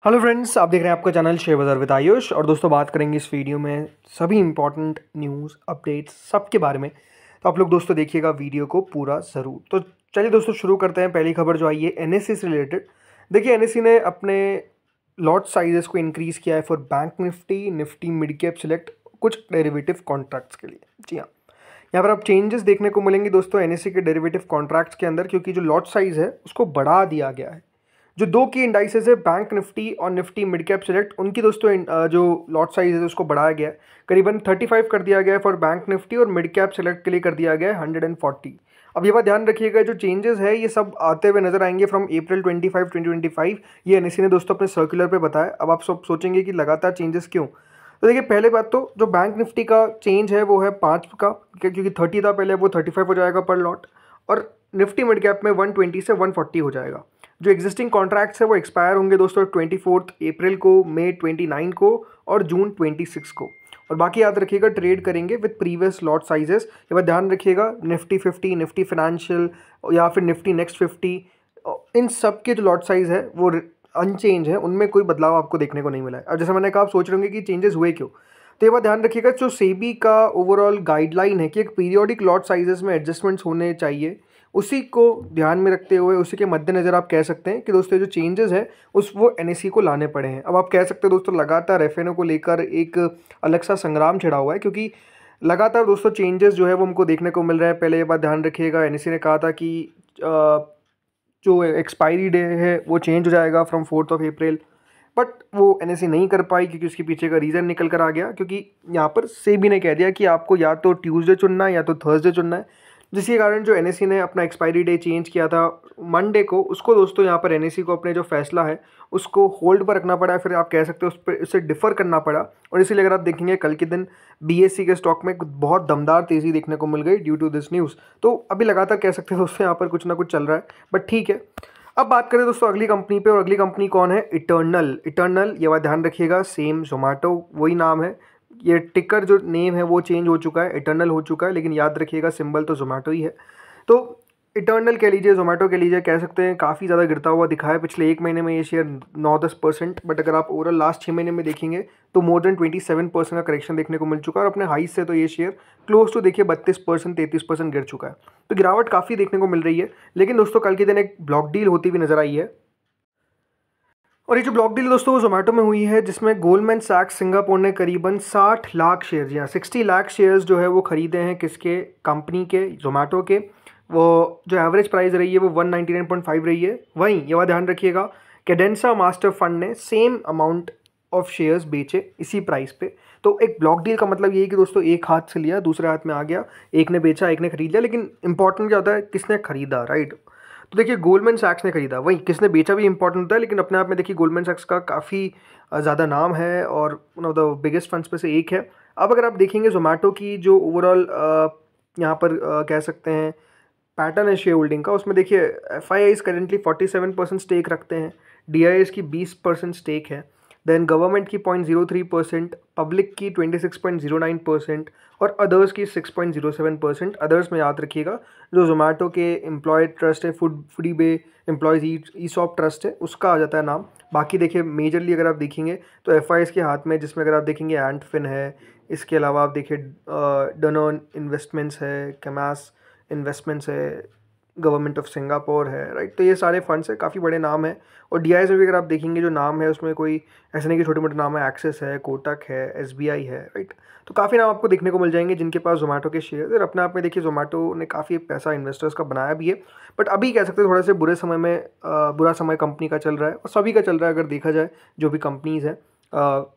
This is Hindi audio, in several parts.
हेलो फ्रेंड्स, आप देख रहे हैं आपका चैनल शेयर बाजार विद आयुष। और दोस्तों बात करेंगे इस वीडियो में सभी इंपॉर्टेंट न्यूज़ अपडेट्स सबके बारे में। तो आप लोग दोस्तों देखिएगा वीडियो को पूरा ज़रूर। तो चलिए दोस्तों शुरू करते हैं। पहली खबर जो आई है एनएससी से रिलेटेड। देखिए एनएससी ने अपने लॉट साइजेस को इंक्रीज़ किया है for bank Nifty, Nifty mid cap select, कुछ डेरिवेटिव कॉन्ट्रैक्ट्स के लिए। जी हाँ, यहाँ पर अब चेंजेस देखने को मिलेंगे दोस्तों एनएससी के डेरिवेटिव कॉन्ट्रैक्ट्स के अंदर, क्योंकि जो लॉट साइज़ है उसको बढ़ा दिया गया है। जो दो की इंडाइसेस है बैंक निफ्टी और निफ्टी मिड कैप सिलेक्ट, उनकी दोस्तों जो लॉट साइज है उसको बढ़ाया गया है। करीबन 35 कर दिया गया है फॉर बैंक निफ्टी और मिड कैप सिलेक्ट के लिए कर दिया गया है 140। अब ये बात ध्यान रखिएगा, जो चेंजेस है ये सब आते हुए नजर आएंगे फ्रॉम अप्रैल 25 2025। ये एनएससी ने दोस्तों अपने सर्कुलर पे बताया। अब आप सब सोचेंगे कि लगातार चेंजेस क्यों। तो देखिए पहले बात तो जो बैंक निफ्टी का चेंज है वो है 5 का, क्योंकि 30 था पहले, वो 35 हो जाएगा पर लॉट। और निफ्टी मिड कैप में 120 से 140 हो जाएगा। जो एग्जिस्टिंग कॉन्ट्रैक्ट्स है वो एक्सपायर होंगे दोस्तों 24 अप्रैल को, मई 29 को और जून 26 को। और बाकी याद रखिएगा ट्रेड करेंगे विद प्रीवियस लॉट साइजेस। ये बात ध्यान रखिएगा, निफ्टी 50, निफ्टी फाइनेंशियल या फिर निफ्टी नेक्स्ट 50, इन सब के जो लॉट साइज है वो अनचेंज है, उनमें कोई बदलाव आपको देखने को नहीं मिला है। अब जैसे मैंने कहा, आप सोच रहे होंगे कि चेंजेस हुए क्यों। तो ये बात ध्यान रखिएगा, जो सेबी का ओवरऑल गाइडलाइन है कि एक पीरियोडिक लॉट साइजेस में एडजस्टमेंट्स होने चाहिए, उसी को ध्यान में रखते हुए, उसी के मद्देनज़र आप कह सकते हैं कि दोस्तों जो चेंजेस है उस वो एनएससी को लाने पड़े हैं। अब आप कह सकते हैं दोस्तों लगातार एफएनओ को लेकर एक अलग सा संग्राम छिड़ा हुआ है, क्योंकि लगातार दोस्तों चेंजेस जो है वो हमको देखने को मिल रहे हैं। पहले ये बात ध्यान रखिएगा, एनएससी ने कहा था कि जो एक्सपायरी डे है वो चेंज हो जाएगा फ्रॉम 4 अप्रैल, बट वो एनएससी नहीं कर पाई क्योंकि उसके पीछे का रीज़न निकल कर आ गया। क्योंकि यहाँ पर सेबी ने कह दिया कि आपको या तो ट्यूसडे चुनना है या तो थर्सडे चुनना है, जिसके कारण जो एनएससी ने अपना एक्सपायरी डे चेंज किया था मंडे को, उसको दोस्तों यहाँ पर एनएससी को अपने जो फैसला है उसको होल्ड पर रखना पड़ा, फिर आप कह सकते हो उस पर उससे डिफ़र करना पड़ा। और इसीलिए अगर आप देखेंगे कल के दिन बीएससी के स्टॉक में बहुत दमदार तेज़ी देखने को मिल गई ड्यू टू दिस न्यूज़। तो अभी लगातार कह सकते हैं दोस्तों यहाँ पर कुछ ना कुछ चल रहा है, बट ठीक है। अब बात करें दोस्तों अगली कंपनी पे, और अगली कंपनी कौन है? इटर्नल। इटर्नल, ये बात ध्यान रखिएगा, सेम जोमेटो वही नाम है। ये टिकर जो नेम है वो चेंज हो चुका है, इटर्नल हो चुका है, लेकिन याद रखिएगा सिंबल तो जोमेटो ही है। तो इटर्नल कह लीजिए, जोमेटो कह लीजिए, कह सकते हैं काफ़ी ज़्यादा गिरता हुआ दिखा है पिछले एक महीने में ये शेयर 9-10%। बट अगर आप ओवरऑल लास्ट 6 महीने में देखेंगे तो मोर देन 27% का करेक्शन देखने को मिल चुका है। और अपने हाई से तो ये शेयर क्लोज टू देखिए 32% 33% गिर चुका है। तो गिरावट काफ़ी देखने को मिल रही है। लेकिन दोस्तों कल के दिन एक ब्लॉक डील होती हुई नजर आई है, और ये जो ब्लॉक डील दोस्तों वो जोमेटो में हुई है, जिसमें गोल्डमैन सैक्स सिंगापुर ने करीबन 60 लाख शेयर, या 60 लाख शेयर्स जो है वो खरीदे हैं। किसके? कंपनी के, जोमेटो के। वो जो एवरेज प्राइस रही है वो 199.5 रही है। वहीं ये बात ध्यान रखिएगा, कैडेंसा मास्टर फंड ने सेम अमाउंट ऑफ शेयर्स बेचे इसी प्राइस पे। तो एक ब्लॉक डील का मतलब ये है कि दोस्तों एक हाथ से लिया दूसरे हाथ में आ गया, एक ने बेचा एक ने खरीद लिया। लेकिन इंपॉर्टेंट क्या होता है? किसने खरीदा, राइट? तो देखिए गोल्डमैन सैक्स ने खरीदा, वहीं किसने बेचा भी इंपॉर्टेंट होता है। लेकिन अपने आप में देखिए गोल्डमैन सैक्स का काफ़ी ज़्यादा नाम है और one of the biggest funds में से एक है। अब अगर आप देखेंगे जोमेटो की जो ओवरऑल यहाँ पर कह सकते हैं पैटर्न है शेयर होल्डिंग का, उसमें देखिए FIIs currently 47% stake रखते हैं, डी आई एस की 20% स्टेक है, देन गवर्नमेंट की 0.03%, पब्लिक की 26.09% और अदर्स की 6.07%। अदर्स में याद रखिएगा जो जोमेटो के एम्प्लॉय ट्रस्ट है, फूडी बे एम्प्लॉयज़ ई सॉप ट्रस्ट है, उसका आ जाता है नाम। बाकी देखिए मेजरली अगर आप देखेंगे तो एफ आई एस के हाथ में, जिसमें अगर आप देखेंगे एंटफिन है, इसके अलावा आप देखिए डनॉन इन्वेस्टमेंट्स है, कैमास इन्वेस्टमेंट्स है, गवर्नमेंट ऑफ सिंगापुर है, राइट। तो ये सारे फंड्स है, काफ़ी बड़े नाम है। और डीआईएस में भी अगर आप देखेंगे जो नाम है उसमें कोई ऐसे नहीं कि छोटे मोटे नाम है, एक्सिस है, कोटक है, एसबीआई है, राइट। तो काफ़ी नाम आपको देखने को मिल जाएंगे जिनके पास जोमेटो के शेयर। और अपने आप में देखिए जोमेटो ने काफ़ी पैसा इन्वेस्टर्स का बनाया भी है, बट अभी कह सकते हैं थोड़ा से बुरे समय में बुरा समय कंपनी का चल रहा है, और सभी का चल रहा है अगर देखा जाए। जो भी कंपनीज़ हैं,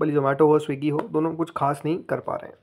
भले जोमेटो हो स्विगी हो, दोनों कुछ खास नहीं कर पा रहे हैं।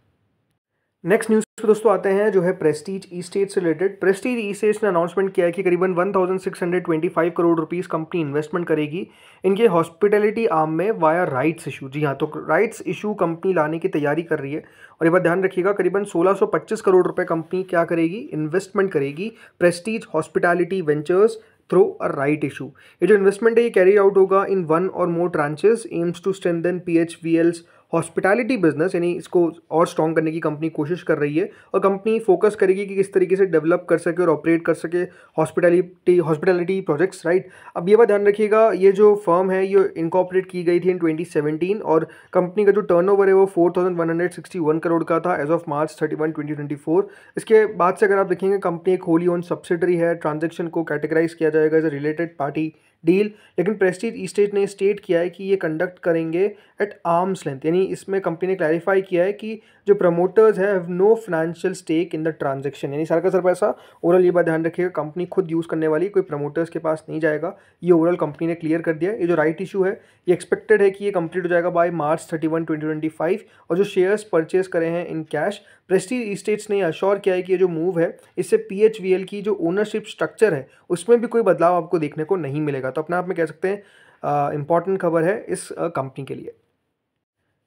नेक्स्ट न्यूज़ पे दोस्तों आते हैं जो है प्रेस्टीज ई स्टेट से रिलेटेड। प्रेस्टीज ई स्टेट्स ने अनाउंसमेंट किया है कि करीबन 1625 करोड़ रुपीस कंपनी इन्वेस्टमेंट करेगी इनके हॉस्पिटैलिटी आर्म में वाया राइट्स इशू। जी हाँ, तो राइट्स इशू कंपनी लाने की तैयारी कर रही है। और ये बात ध्यान रखिएगा, करीबन 1625 करोड़ रुपए कंपनी क्या करेगी? इन्वेस्टमेंट करेगी Prestige hospitality ventures through a right issue. ये जो इन्वेस्टमेंट है ये कैरी आउट होगा in one or more tranches, aims to strengthen PHVL's hospitality business, यानी इसको और स्ट्रॉन्ग करने की कंपनी कोशिश कर रही है और कंपनी फोकस करेगी कि किस तरीके से डेवलप कर सके और ऑपरेट कर सके हॉस्पिटैलिटी प्रोजेक्ट्स, राइट। अब ये बात ध्यान रखिएगा, ये जो फर्म है ये इनकॉर्पोरेट की गई थी इन 2017 और कंपनी का जो टर्नओवर है वो 4161 करोड़ का था एज ऑफ March 31, 2024। इसके बाद से अगर आप देखेंगे कंपनी एक होली ओन सब्सिडरी है, ट्रांजैक्शन को कैटेगराइज किया जाएगा as a related party deal, लेकिन प्रेस्टीज एस्टेट ने स्टेट किया है कि ये कंडक्ट करेंगे एट आर्म्स लेंथ, यानी इसमें कंपनी ने क्लैरिफाई किया है कि जो प्रमोटर्स है have no financial stake in the transaction, यानी सारा का सारा पैसा ओवरऑल, ये बात ध्यान रखिएगा, कंपनी खुद यूज़ करने वाली, कोई प्रमोटर्स के पास नहीं जाएगा। ये ओवरऑल कंपनी ने क्लियर कर दिया है। ये जो राइट इशू है ये एक्सपेक्टेड है कि ये कंप्लीट हो जाएगा बाय March 31, 2025 और जो शेयर्स परचेज करे हैं इन कैश, प्रेस्टीज एस्टेट्स ने अश्योर किया है कि ये जो मूव है इससे PHVL की जो ओनरशिप स्ट्रक्चर है उसमें भी कोई बदलाव आपको देखने को नहीं मिलेगा। तो अपने आप में कह सकते हैं इंपॉर्टेंट खबर है इस कंपनी के लिए।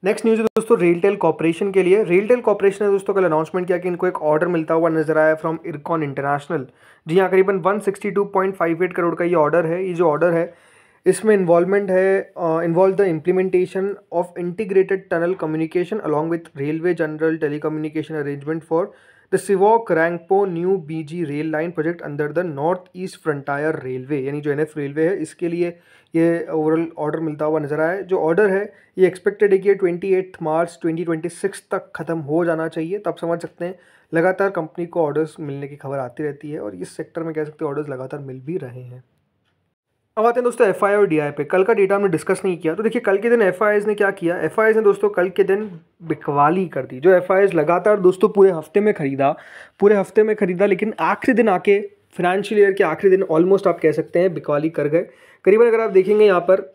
नेक्स्ट न्यूज़ है दोस्तों रेलटेल कॉर्पोरेशन के लिए। रेलटेल कॉर्पोरेशन ने दोस्तों कल अनाउंसमेंट किया कि इनको एक ऑर्डर मिलता हुआ नजर आया फ्रॉम इरकॉन इंटरनेशनल। जी हाँ, करीबन 162.58 करोड़ का ये ऑर्डर है। ये जो ऑर्डर है इसमें involve the implementation of integrated tunnel communication along with railway general telecommunication arrangement for the Sevoke Rangpo new BG rail line project under the North East Frontier Railway, यानी जो NF रेलवे है इसके लिए ये ओवरऑल ऑर्डर मिलता हुआ नजर आया है। जो ऑर्डर है ये एक्सपेक्टेड है कि 28 मार्च 2026 तक खत्म हो जाना चाहिए। तो आप समझ सकते हैं लगातार कंपनी को ऑर्डर्स मिलने की खबर आती रहती है और इस सेक्टर में कह सकते हैं ऑर्डर्स लगातार मिल भी रहे हैं। अब आते हैं दोस्तों FI और DI पे। कल का डेटा हमने डिस्कस नहीं किया, तो देखिए कल के दिन FIs ने क्या किया। FIs ने दोस्तों कल के दिन बिकवाली कर दी। जो FIs लगातार दोस्तों पूरे हफ्ते में खरीदा लेकिन आखिरी दिन आके फाइनेंशियल ईयर के आखिरी दिन ऑलमोस्ट आप कह सकते हैं बिकवाली कर गए। करीबन अगर आप देखेंगे यहाँ पर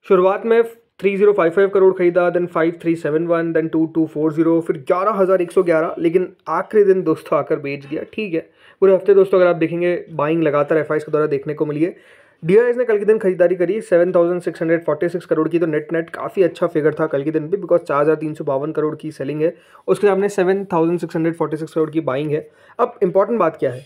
शुरुआत में 3055 करोड़ खरीदा, देन 5371, देन 2240, फिर 11111, लेकिन आखिरी दिन दोस्तों आकर बेच दिया। ठीक है, पूरे हफ्ते दोस्तों अगर आप देखेंगे बाइंग लगातार FIs के द्वारा देखने को मिली है। DIs ने कल के दिन खरीदारी करी 7646 करोड़ की, तो नेट काफ़ी अच्छा फिगर था कल के दिन भी, बिकॉज 4352 करोड़ की सेलिंग है, उसके सामने 7646 करोड़ की बाइंग है। अब इंपॉर्टेंट बात क्या है,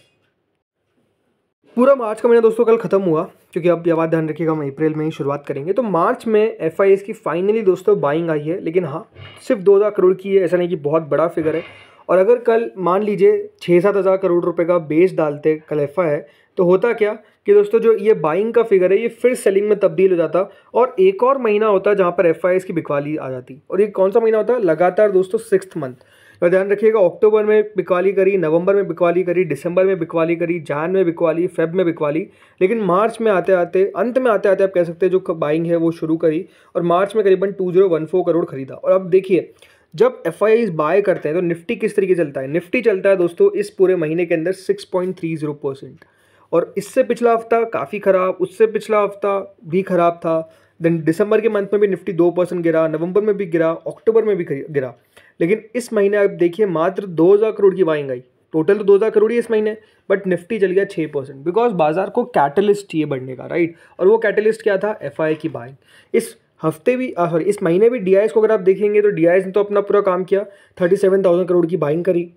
पूरा मार्च का महीना दोस्तों कल खत्म हुआ, क्योंकि अब ये बात ध्यान रखिएगा हम अप्रैल में ही शुरुआत करेंगे। तो मार्च में FIs की फाइनली दोस्तों बाइंग आई है, लेकिन हाँ सिर्फ 2000 करोड़ की है, ऐसा नहीं कि बहुत बड़ा फिगर है। और अगर कल मान लीजिए 6-7 हज़ार करोड़ रुपए का बेस डालते कल FI, तो होता क्या कि दोस्तों जो ये बाइंग का फिगर है ये फिर सेलिंग में तब्दील हो जाता और एक और महीना होता जहाँ पर FIs की बिकवाली आ जाती। और ये कौन सा महीना होता है, लगातार दोस्तों 6th मंथ। तो ध्यान रखिएगा, अक्टूबर में बिकवाली करी, नवंबर में बिकवाली करी, दिसंबर में बिकवाली करी, जान में बिकवाली, फेब में बिकवाली, लेकिन मार्च में आते आते अंत में आते आते आप कह सकते हैं जो बाइंग है वो शुरू करी और मार्च में करीबन 2014 करोड़ खरीदा। और अब देखिए जब FIs बाय करते हैं तो निफ्टी किस तरीके चलता है, निफ्टी चलता है दोस्तों इस पूरे महीने के अंदर 6.30%, और इससे पिछला हफ्ता काफ़ी ख़राब, उससे पिछला हफ्ता भी ख़राब था, देन दिसंबर के मंथ में भी निफ्टी 2% गिरा, नवंबर में भी गिरा, अक्टूबर में भी गिरा, लेकिन इस महीने आप देखिए मात्र 2000 करोड़ की बाइंग आई। टोटल तो 2000 करोड़ ही इस महीने, बट निफ्टी चल गया 6%, बिकॉज बाजार को कैटलिस्ट चाहिए बढ़ने का, राइट। और वो कैटलिस्ट क्या था, FI की बाइंग। इस हफ्ते भी सॉरी इस महीने भी DIs को अगर आप देखेंगे तो DIs ने तो अपना पूरा काम किया, 37,000 करोड़ की बाइंग करी,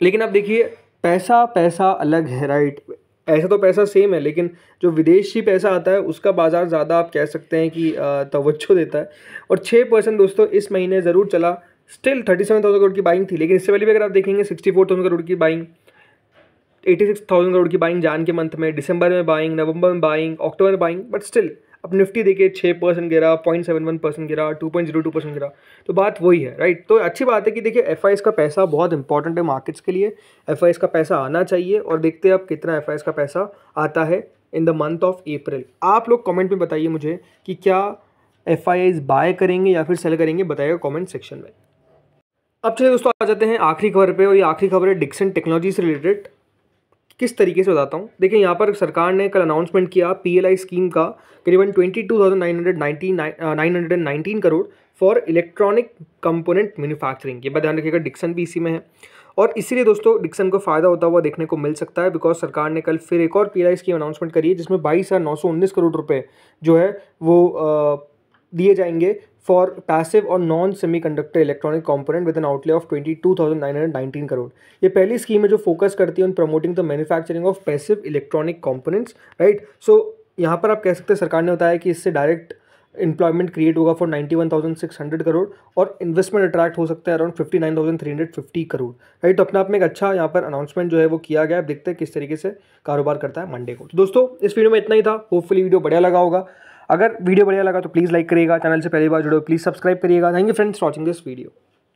लेकिन आप देखिए पैसा अलग है, राइट। ऐसा तो पैसा सेम है, लेकिन जो विदेशी पैसा आता है उसका बाजार ज़्यादा आप कह सकते हैं कि तवज्जो देता है। और 6% दोस्तों इस महीने ज़रूर चला, स्टिल 37,000 करोड़ की बाइंग थी, लेकिन इससे पहले भी अगर आप देखेंगे 64,000 करोड़ की बाइंग, 86,000 करोड़ की बाइंग जान के मंथ में, दिसंबर में बाइंग, नवंबर में बाइंग, अक्टूबर में बाइंग, बट स्टिल अब निफ्टी देखिए 6% गिरा, 0.71% गिरा, 2.02% गिरा, तो बात वही है, राइट। तो अच्छी बात है कि देखिए FIs का पैसा बहुत इंपॉर्टेंट है मार्केट्स के लिए, FIs का पैसा आना चाहिए, और देखते हैं अब कितना FIs का पैसा आता है in the month of April. आप लोग कमेंट में बताइए मुझे कि क्या FIs बाय करेंगे या फिर सेल करेंगे, बताइएगा कॉमेंट सेक्शन में। अब चलिए दोस्तों आ जाते हैं आखिरी खबर पे, और ये आखिरी खबर है डिक्सन टेक्नोलॉजी से रिलेटेड। किस तरीके से बताता हूँ, देखिए यहाँ पर सरकार ने कल अनाउंसमेंट किया PLI स्कीम का करीबन 22,919 crore for electronic component manufacturing. ये बात ध्यान रखिएगा, डिक्सन भी इसी में है, और इसीलिए दोस्तों डिक्सन को फ़ायदा होता हुआ देखने को मिल सकता है, बिकॉज सरकार ने कल फिर एक और PLI स्कीम अनाउंसमेंट करी है जिसमें 22,919 करोड़ रुपये जो है वो दिए जाएंगे फॉर पैसिव और non semiconductor electronic component with an outlay of 22,919 crore. ये पहली स्कीम है जो फोकस करती है on promoting the manufacturing of passive electronic components, right. So यहाँ पर आप कह सकते हैं सरकार ने बताया कि इससे डायरेक्ट एम्प्लॉयमेंट क्रिएट होगा फॉर 91,600 करोड़ और इन्वेस्टमेंट अट्रैक्ट हो सकता है अराउंड 59,350 करोड़, राइट। तो अपने आप में एक अच्छा यहाँ पर अनाउंसमेंट जो है वो किया गया है। देखते हैं किस तरीके से कारोबार करता है मंडे को। तो दोस्तों इस वीडियो में इतना ही था। होपफुली वीडियो बढ़िया लगा होगा। अगर वीडियो बढ़िया लगा तो प्लीज़ लाइक करिएगा, चैनल से पहली बार जुड़े हो प्लीज़ सब्सक्राइब करिएगा। Thank you friends watching this video.